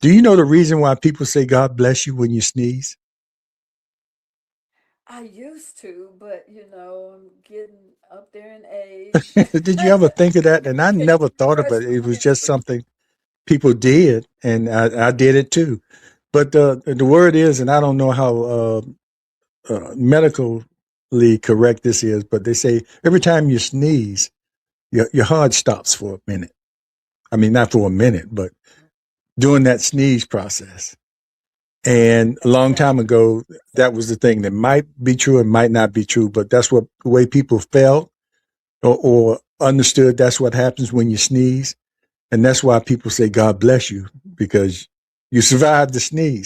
Do you know the reason why people say God bless you when you sneeze? I used to, but I'm getting up there in age. Did you ever think of that? And I You can't never thought of it. It was just refresh me. something people did, and I did it too. But the word is, and I don't know how medically correct this is, but they say every time you sneeze, your heart stops for a minute. I mean, not for a minute, but during that sneeze process. And a long time Exactly. ago, that was the thing that might be true and might not be true, but that's what the way people felt or understood. That's what happens when you sneeze. And that's why people say, God bless you, because you survived the sneeze.